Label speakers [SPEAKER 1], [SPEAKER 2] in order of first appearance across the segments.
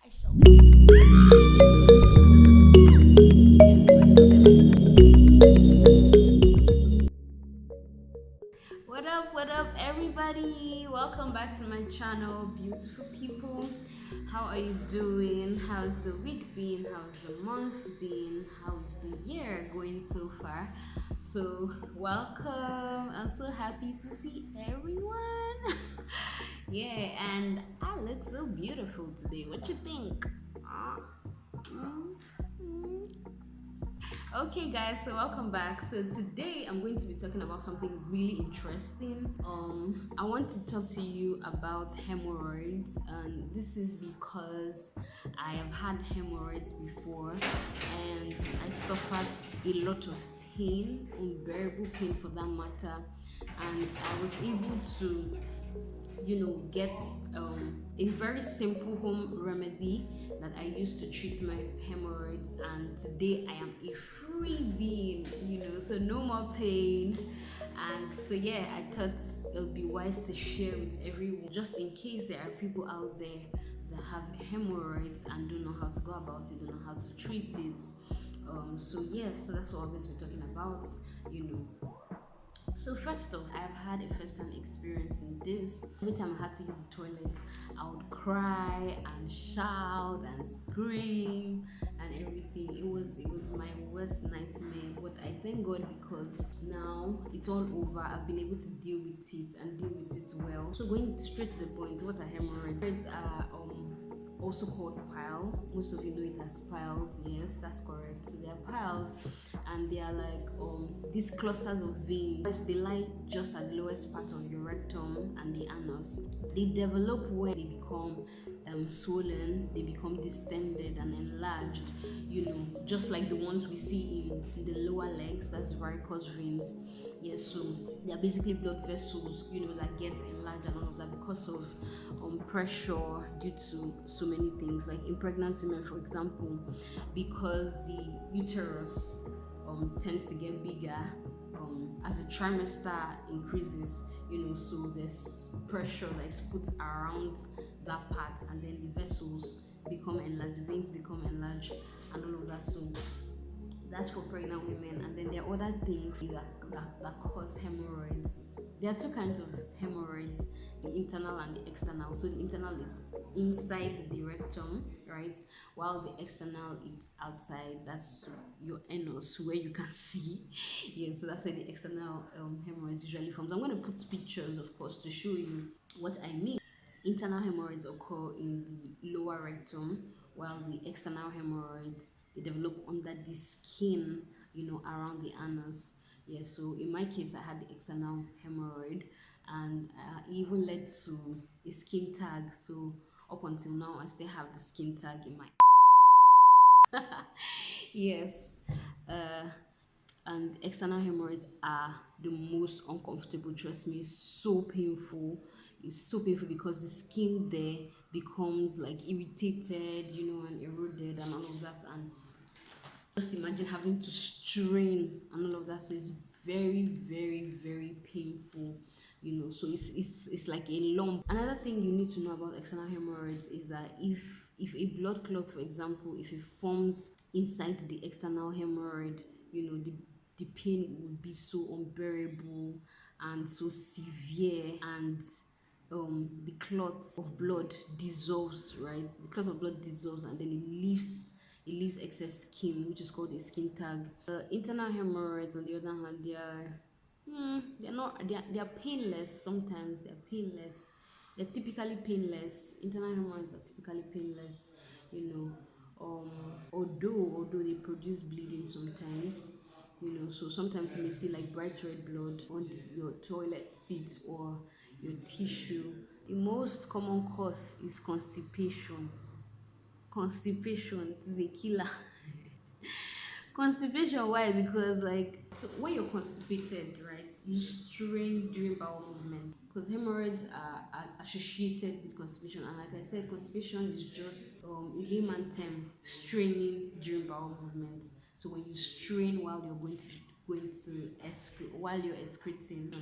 [SPEAKER 1] I shall be. What up, everybody? Welcome back to my channel, beautiful people. How are you doing? How's the week been? How's the month been? How's the year going so far? So, welcome. I'm so happy to see everyone. Yeah, and I look so beautiful today. What you think? Ah, mm, mm. Okay, guys, so welcome back. So today I'm going to be talking about something really interesting. I want to talk to you about hemorrhoids, and this is because I have had hemorrhoids before, and I suffered a lot of pain, unbearable pain for that matter, and I was able to get a very simple home remedy that I used to treat my hemorrhoids, and today I am a free being, so no more pain. And so yeah, I thought it would be wise to share with everyone, just in case there are people out there that have hemorrhoids and don't know how to go about it, don't know how to treat it. So yeah, so that's what we're going to be talking about. So first off, I've had a first-hand experience in this. Every time I had to use the toilet, I would cry and shout and scream and everything. It was my worst nightmare. But I thank God because now it's all over. I've been able to deal with it and deal with it well. So going straight to the point, what are hemorrhoids? Hemorrhoids are also called pile. Most of you know it as piles. Yes, that's correct. So they are piles, and they are like these clusters of veins. First, they lie just at the lowest part of your rectum and the anus. They develop when they become swollen, they become distended and enlarged, just like the ones we see in the lower legs. That's varicose veins. Yes, so they are basically blood vessels, that get enlarged and all of that because of pressure due to so many things, like in pregnant women, for example, because the uterus tends to get bigger as the trimester increases, so there's pressure that is put around that part, and then the vessels become enlarged, the veins become enlarged, and all of that. So that's for pregnant women. And then there are other things that cause hemorrhoids. There are two kinds of hemorrhoids, the internal and the external. So the internal is inside the rectum, right, while the external is outside. That's your anus, where you can see. Yeah, so that's where the external hemorrhoids usually forms. I'm going to put pictures, of course, to show you what I mean. Internal hemorrhoids occur in the lower rectum, while the external hemorrhoids, they develop under the skin, around the anus. Yeah, so in my case, I had the external hemorrhoid, and it even led to a skin tag. So up until now, I still have the skin tag in my. Yes. Uh, and external hemorrhoids are the most uncomfortable. Trust me, it's so painful. It's so painful because the skin there becomes like irritated, and eroded and all of that. And just imagine having to strain and all of that. So it's very, very, very painful, so it's like a lump. Another thing you need to know about external hemorrhoids is that if a blood clot, for example, if it forms inside the external hemorrhoid, the pain would be so unbearable and so severe, and the clot of blood dissolves, right? The clot of blood dissolves, and then it leaves excess skin, which is called a skin tag. Internal hemorrhoids, on the other hand, they're painless. Sometimes they're painless. They're typically painless. Internal hemorrhoids are typically painless, you know. Although they produce bleeding sometimes, so sometimes you may see like bright red blood on your toilet seat or your tissue. The most common cause is constipation. Constipation is a killer. Constipation, why? Because like, so when you're constipated, right, you strain during bowel movement, because hemorrhoids are associated with constipation. And like I said, constipation is just in layman term, straining during bowel movements. So when you strain while you're going to excrete, while you're excreting,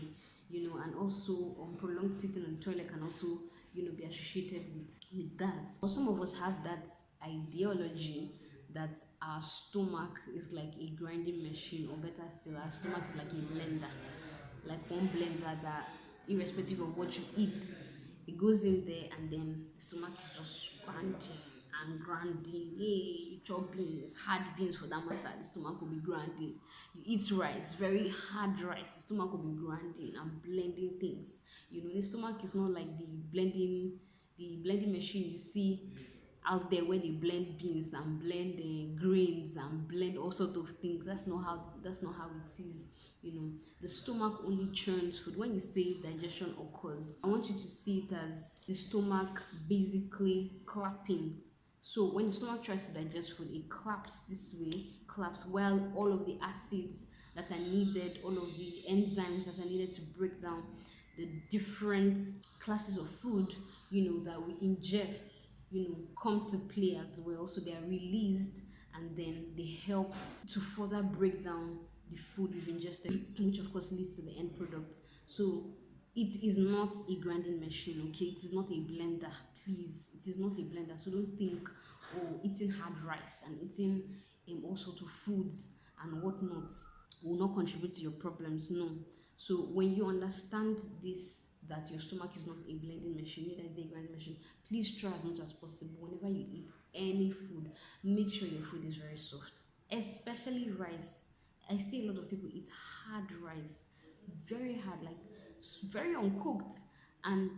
[SPEAKER 1] and also prolonged sitting on the toilet can also, be associated with that. Or some of us have that ideology that our stomach is like a grinding machine, or better still, our stomach is like a blender, like one blender that, irrespective of what you eat, it goes in there, and then the stomach is just grinding and grinding. Yeah, you chop beans, hard beans for that matter, the stomach will be grinding. You eat rice, very hard rice, the stomach will be grinding and blending things. The stomach is not like the blending machine you see out there, where they blend beans and blend grains and blend all sorts of things. That's not how it is. The stomach only churns food. When you say digestion occurs, I want you to see it as the stomach basically clapping. So when the stomach tries to digest food, it claps this way, claps, while all of the acids that are needed, all of the enzymes that are needed to break down the different classes of food, that we ingest, come to play as well. So they are released, and then they help to further break down the food we've ingested, which of course leads to the end product. So it is not a grinding machine, okay? It is not a blender, please. It is not a blender. So don't think, oh, eating hard rice and eating all sorts of foods and whatnot will not contribute to your problems. No. So when you understand this, that your stomach is not a blending machine, neither is it a grinding machine, please try as much as possible, whenever you eat any food, make sure your food is very soft, especially rice. I see a lot of people eat hard rice, very hard, like very uncooked. And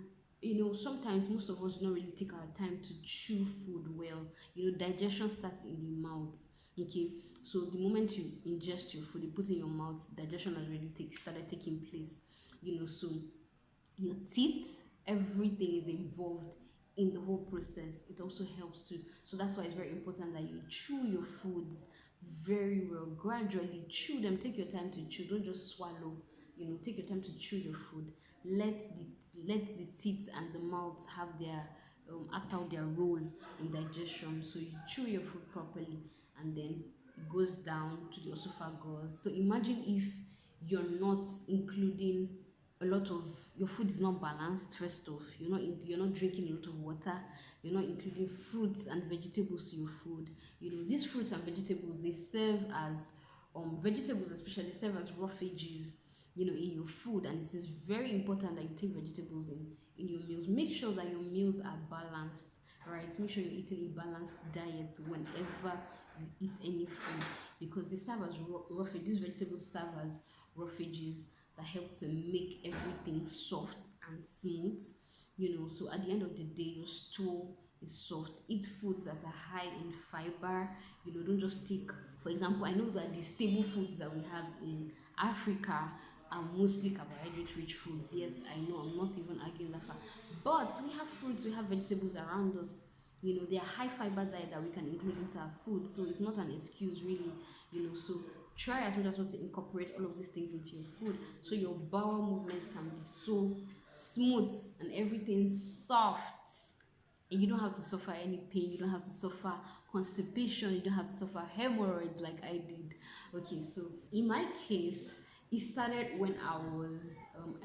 [SPEAKER 1] sometimes most of us don't really take our time to chew food well. Digestion starts in the mouth. Okay, so the moment you ingest your food, you put in your mouth, digestion has already started taking place. So your teeth, everything is involved in the whole process. It also helps too. So that's why it's very important that you chew your foods very well, gradually chew them. Take your time to chew, don't just swallow. Take your time to chew your food. Let the teeth and the mouth have their act out their role in digestion. So you chew your food properly, and then it goes down to the esophagus. So imagine if you're not including a lot of your food is not balanced. First off, you're not drinking a lot of water, you're not including fruits and vegetables to your food. These fruits and vegetables, they serve as vegetables especially serve as roughages, in your food. And it is very important that you take vegetables in your meals. Make sure that your meals are balanced, right? Make sure you're eating a balanced diet whenever you eat any food, because they serve as roughage. These vegetables serve as roughages that help to make everything soft and smooth. So at the end of the day, your stool is soft. Eat foods that are high in fiber. Don't just take, for example, I know that the stable foods that we have in Africa are mostly carbohydrate rich foods. Yes, I know, I'm not even arguing that fact. But we have fruits, we have vegetables around us. They are high fiber diet that we can include into our food. So it's not an excuse really. So try as much as possible to incorporate all of these things into your food, so your bowel movement can be so smooth and everything soft, and you don't have to suffer any pain. You don't have to suffer constipation. You don't have to suffer hemorrhoids like I did. Okay, so in my case, it started when I was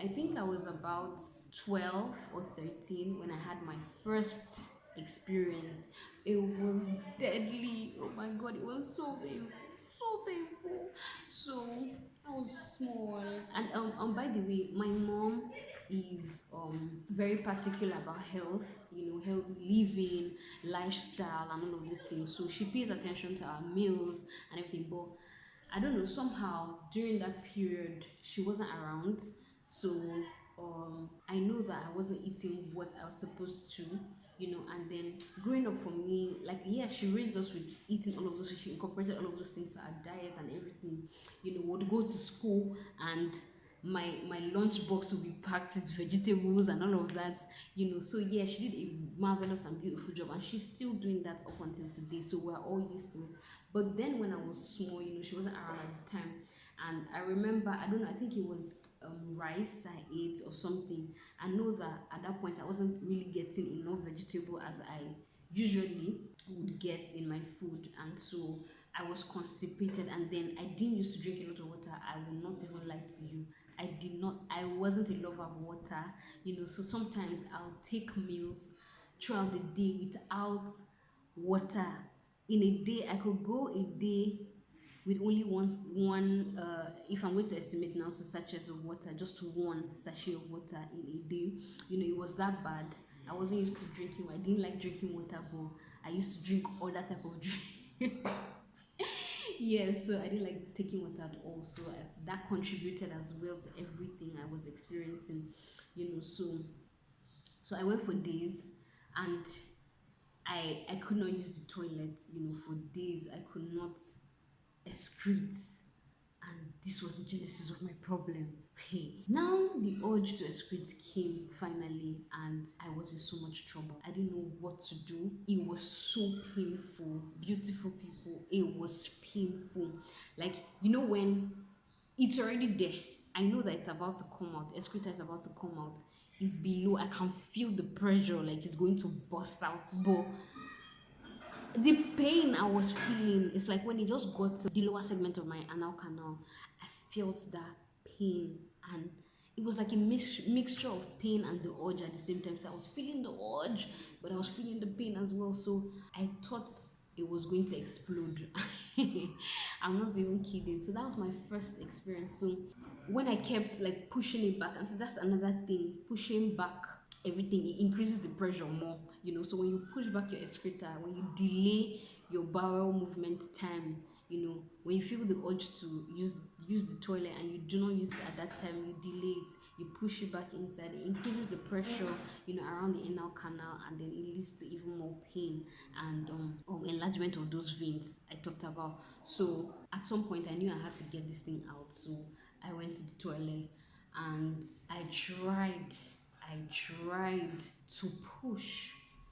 [SPEAKER 1] I think I was about 12 or 13 when I had my first experience. It was deadly. Oh my god, it was so painful, so painful. So I was small, and by the way, my mom is very particular about health, healthy living, lifestyle, and all of these things. So she pays attention to our meals and everything. But I don't know, somehow during that period she wasn't around. So I know that I wasn't eating what I was supposed to, and then growing up for me, like, yeah, she raised us with eating all of those. She incorporated all of those things to our diet and everything. Would go to school, and my lunch box would be packed with vegetables and all of that. So yeah, she did a marvelous and beautiful job, and she's still doing that up until today. So we're all used to it. But then when I was small, she wasn't around at the time. And I remember, I don't know, I think it was rice I ate or something. I know that at that point I wasn't really getting enough vegetable as I usually would get in my food. And so I was constipated, and then I didn't used to drink a lot of water. I will not even lie to you. I wasn't a lover of water, so sometimes I'll take meals throughout the day without water. In a day, I could go a day with only one if I'm going to estimate now, so sachets of water, just one sachet of water in a day. It was that bad. I wasn't used to drinking. I didn't like drinking water, but I used to drink other type of drink. Yes, so I didn't like taking water at all. So that contributed as well to everything I was experiencing. So I went for days, and I could not use the toilet. For days I could not excrete, and this was the genesis of my problem. Hey, now the urge to excrete came finally, and I was in so much trouble. I didn't know what to do. It was so painful. Beautiful people, it was painful. Like, when it's already there, I know that it's about to come out, excreta is about to come out, it's below, I can feel the pressure, like it's going to burst out, but the pain I was feeling is like when it just got to the lower segment of my anal canal, I felt that pain, and it was like a mixture of pain and the urge at the same time. So I was feeling the urge, but I was feeling the pain as well. So I thought it was going to explode. I'm not even kidding. So that was my first experience. So when I kept like pushing it back, and so that's another thing, pushing back everything, it increases the pressure more. So when you push back your excreta, when you delay your bowel movement time, when you feel the urge to use the toilet and you do not use it at that time, you delay it, you push it back inside, it increases the pressure, around the anal canal, and then it leads to even more pain and enlargement of those veins I talked about. So at some point I knew I had to get this thing out, so I went to the toilet, and I tried to push.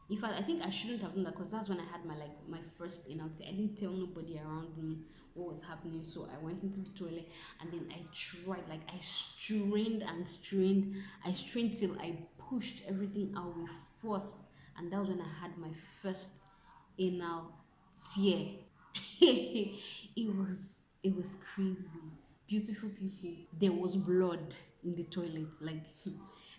[SPEAKER 1] In fact, I think I shouldn't have done that, because that's when I had my first inoutie. I didn't tell nobody around me what was happening. So I went into the toilet, and then I tried, like I strained and strained. I strained till I pushed everything out with force, and that was when I had my first anal tear. It was crazy. Beautiful people. There was blood in the toilet. Like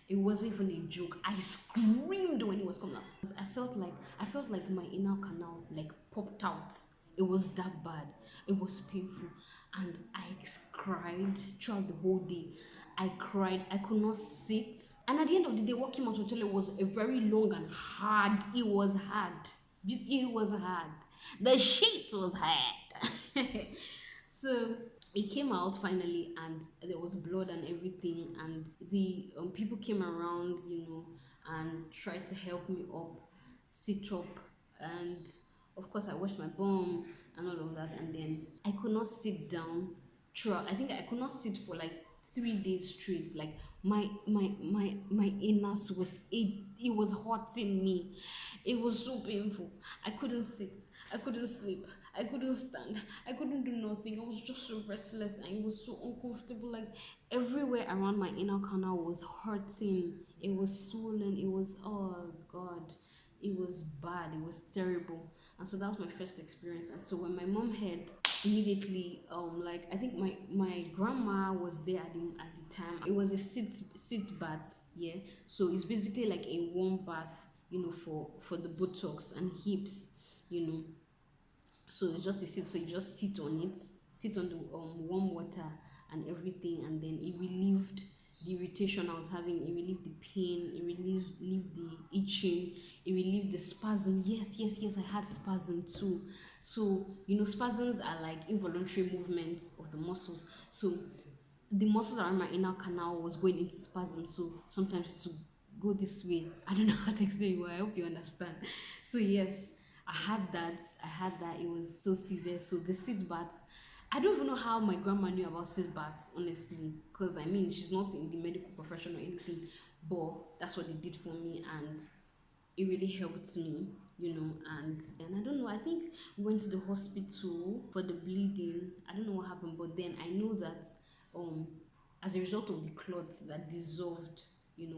[SPEAKER 1] it wasn't even a joke. I screamed when it was coming out. I felt like my inner canal like popped out. It was that bad. It was painful. And I cried throughout the whole day. I cried. I could not sit. And at the end of the day, what came out of the toilet was a very long and hard. It was hard. It was hard. The sheet was hard. So it came out finally, and there was blood and everything, and the people came around, and tried to help me up, sit up, and of course I washed my bum and all of that, and then I could not sit down throughout. I think I could not sit for like 3 days straight. Like my anus it was hurting me. It was so painful. I couldn't sit, I couldn't sleep, I couldn't stand, I couldn't do nothing. I was just so restless, and it was so uncomfortable. Like everywhere around my inner canal was hurting. It was swollen. It was, oh God, it was bad. It was terrible. And so that was my first experience. And so when my mom heard, immediately, like I think my grandma was there at the time. It was a sit bath, yeah. So it's basically like a warm bath, for the buttocks and hips, you know so it's just a sit. So you just sit on it, sit on the warm water and everything, and then it relieved the irritation I was having, it relieved the pain, it relieved the itching, it relieved the spasm. Yes, I had spasm too. So spasms are like involuntary movements of the muscles. So the muscles around my inner canal was going into spasm, so sometimes to go this way, I don't know how to explain it, I hope you understand. So yes, I had that. It was so severe. So the sit baths, I don't even know how my grandma knew about sit baths, honestly, because I mean she's not in the medical profession or anything, but that's what they did for me, and it really helped me, and I don't know, I think we went to the hospital for the bleeding. I don't know what happened, but then I know that um as a result of the clots that dissolved,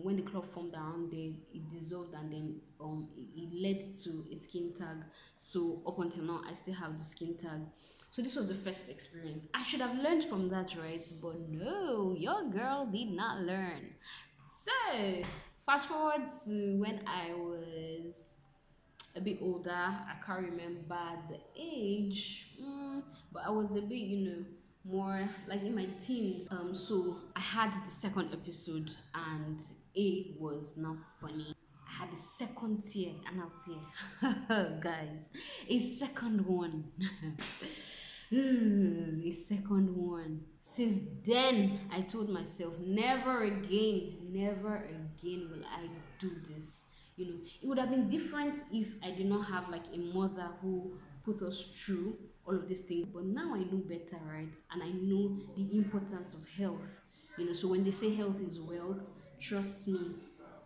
[SPEAKER 1] when the clot formed around there, it dissolved, and then it led to a skin tag. So up until now, I still have the skin tag. So this was the first experience. I should have learned from that, right? But no, your girl did not learn. So fast forward to when I was a bit older. I can't remember the age, but I was a bit, more like in my teens. So I had the second episode, and it was not funny. I had the second tear, and I'll tear, guys, a second one. A second one. Since then, I told myself, never again will I do this. It would have been different if I did not have like a mother who put us through all of these things. But now I know better, right? And I know the importance of health. So when they say health is wealth, trust me,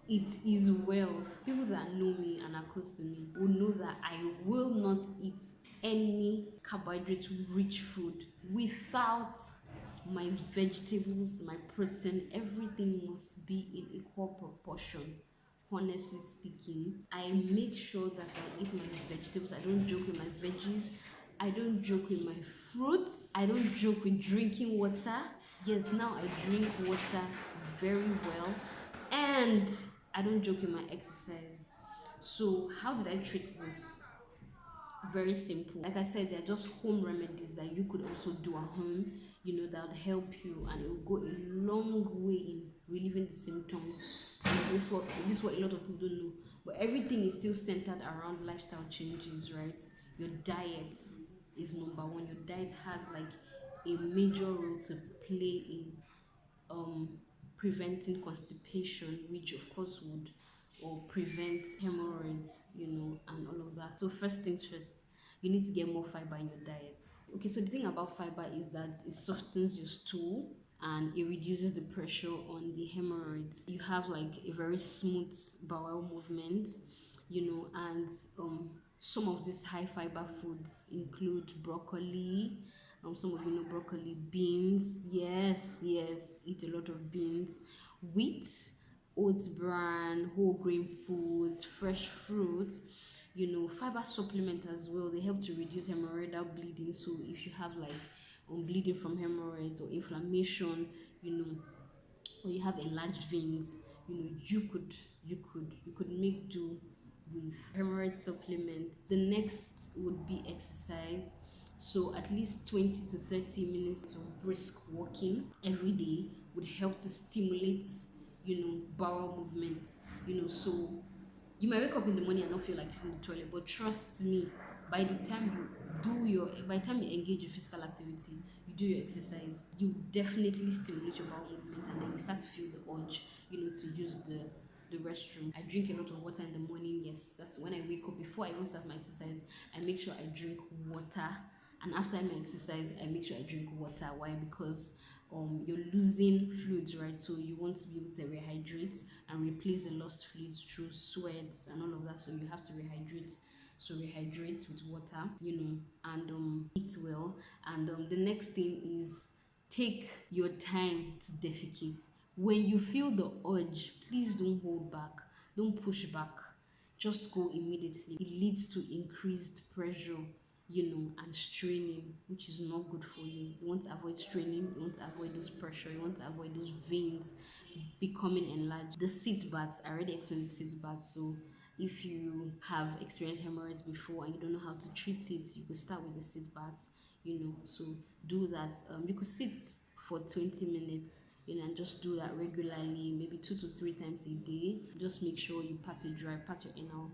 [SPEAKER 1] it is wealth. People that know me and are close to me will know that I will not eat any carbohydrate rich food without my vegetables, my protein. Everything must be in equal proportion. Honestly speaking, I make sure that I eat my vegetables. I don't joke with my veggies. I don't joke with my fruits. I don't joke with drinking water. Yes, now I drink water very well. And I don't joke with my exercise. So how did I treat this? Very simple. Like I said, they're just home remedies that you could also do at home, that would help you, and it will go a long way in relieving the symptoms. And this is what a lot of people don't know. But everything is still centered around lifestyle changes, right? Your diet is number one. Your diet has like a major role to play in um preventing constipation, which of course would or prevent hemorrhoids, and all of that. So first things first, you need to get more fiber in your diet. Okay, so the thing about fiber is that it softens your stool and it reduces the pressure on the hemorrhoids. You have like a very smooth bowel movement, and some of these high fiber foods include broccoli. Some of you know broccoli, beans. Yes, yes, eat a lot of beans, wheat, oats bran, whole grain foods, fresh fruits. Fiber supplement as well. They help to reduce hemorrhoidal bleeding. So if you have like bleeding from hemorrhoids or inflammation, or you have enlarged veins, you could make do with hemorrhoid supplement. The next would be exercise. So at least 20 to 30 minutes of brisk walking every day would help to stimulate, bowel movement. So you might wake up in the morning and not feel like using the toilet, but trust me, by the time you engage in physical activity, you do your exercise, you definitely stimulate your bowel movement, and then you start to feel the urge, to use the restroom. I drink a lot of water in the morning. Yes, that's when I wake up. Before I even start my exercise, I make sure I drink water. And after my exercise, I make sure I drink water. Why? Because you're losing fluids, right? So you want to be able to rehydrate and replace the lost fluids through sweats and all of that. So you have to rehydrate. So rehydrate with water, and eat well. And the next thing is take your time to defecate. When you feel the urge, please don't hold back, don't push back, just go immediately. It leads to increased pressure, and straining, which is not good for you. You want to avoid straining, you want to avoid those pressure, you want to avoid those veins becoming enlarged. The sit baths, I already explained the sit baths. So if you have experienced hemorrhoids before and you don't know how to treat it, you could start with the sit baths, so do that. You could sit for 20 minutes, and just do that regularly, maybe 2 to 3 times a day. Just make sure you pat it dry, pat your anal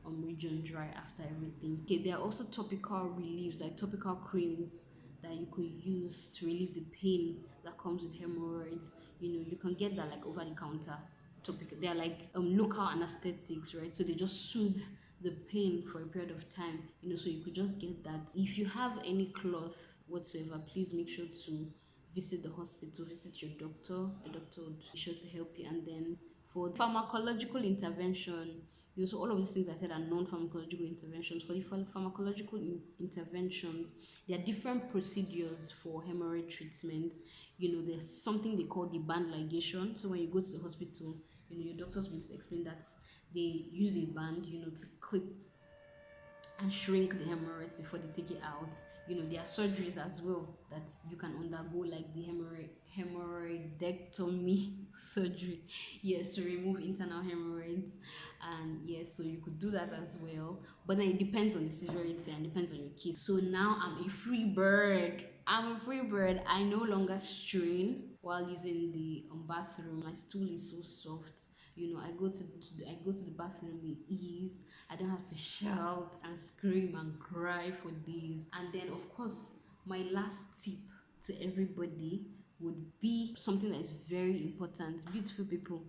[SPEAKER 1] region dry after everything. Okay, there are also topical reliefs, like topical creams that you could use to relieve the pain that comes with hemorrhoids. You can get that like over the counter. Topical, they're like local anesthetics, right? So they just soothe the pain for a period of time, so you could just get that. If you have any cloth whatsoever, please make sure to visit the hospital, visit your doctor. A doctor would be sure to help you. And then for pharmacological intervention, so all of these things I said are non-pharmacological interventions. For the pharmacological interventions, there are different procedures for hemorrhoid treatment. There's something they call the band ligation. So when you go to the hospital, your doctors will explain that they use a band, to clip and shrink the hemorrhoids before they take it out. There are surgeries as well that you can undergo, like the hemorrhoidectomy surgery, yes, to remove internal hemorrhoids. And yes, so you could do that as well, but then it depends on the severity and depends on your case. So now I'm a free bird. I no longer strain while using the bathroom. My stool is so soft. I go to the bathroom with ease. I don't have to shout and scream and cry for days. And then, of course, my last tip to everybody would be something that is very important. Beautiful people.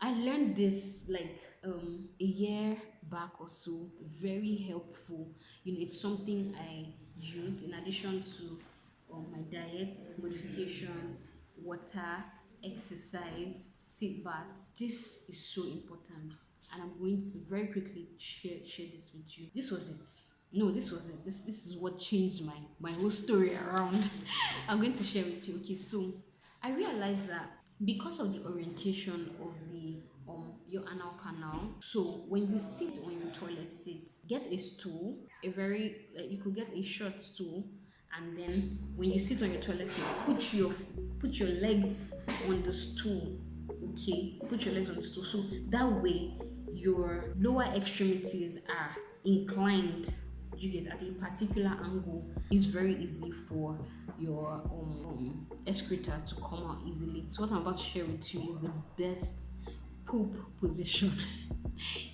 [SPEAKER 1] I learned this like a year back or so. Very helpful. It's something I used in addition to my diet modification, water, exercise, sit baths. This is so important, and I'm going to very quickly share this with you. This was it. No, this was it. This is what changed my whole story around. I'm going to share with you. Okay, so I realized that because of the orientation of the your anal canal, so when you sit on your toilet seat, get a stool, a very like, you could get a short stool, and then when you sit on your toilet seat, put your legs on the stool. Okay, put your legs on the stool, so that way your lower extremities are inclined, you get, at a particular angle. It's very easy for your excreta to come out easily. So what I'm about to share with you is the best poop position.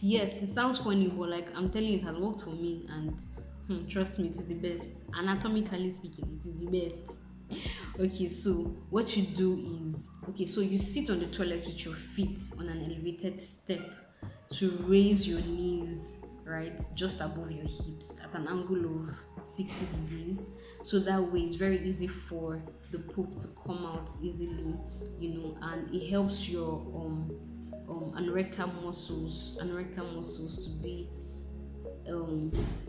[SPEAKER 1] Yes, it sounds funny, but like I'm telling you, it has worked for me, and trust me, it is the best. Anatomically speaking, it is the best. Okay, so what you do is, okay, so you sit on the toilet with your feet on an elevated step to raise your knees, right, just above your hips at an angle of 60 degrees. So that way it's very easy for the poop to come out easily, and it helps your anorectal muscles to be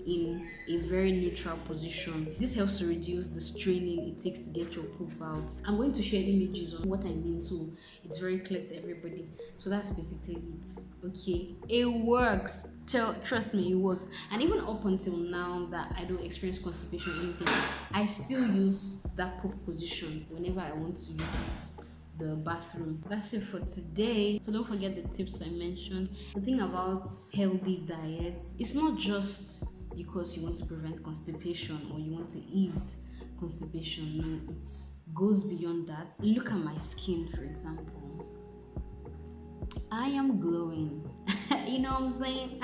[SPEAKER 1] in a very neutral position. This helps to reduce the straining it takes to get your poop out. I'm going to share images on what I mean, so it's very clear to everybody. So that's basically it. Okay, it works. Trust me, it works. And even up until now that I don't experience constipation or anything, I still use that poop position whenever I want to use the bathroom. That's it for today. So don't forget the tips I mentioned. The thing about healthy diets, it's not just because you want to prevent constipation or you want to ease constipation. No, it goes beyond that. Look at my skin, for example. I am glowing. You know what I'm saying?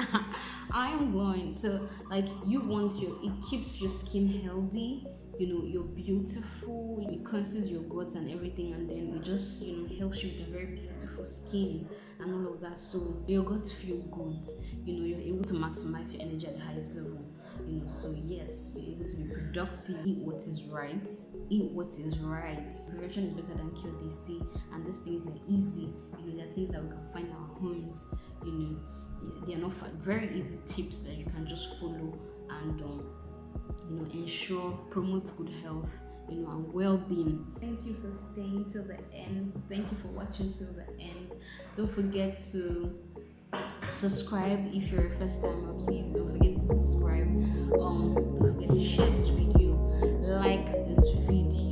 [SPEAKER 1] I am glowing. So like, it keeps your skin healthy. You're beautiful, it cleanses your guts and everything, and then it just helps you with a very beautiful skin and all of that. So your guts feel good, you're able to maximize your energy at the highest level. So yes, you're able to be productive. Eat what is right. Prevention is better than cure, they say, and these things are easy. There are things that we can find in our homes. They are not very easy tips that you can just follow and promote good health, and well-being. Thank you for staying till the end. Thank you for watching till the end. Don't forget to subscribe if you're a first timer. Please don't forget to subscribe. Don't forget to share this video, like this video.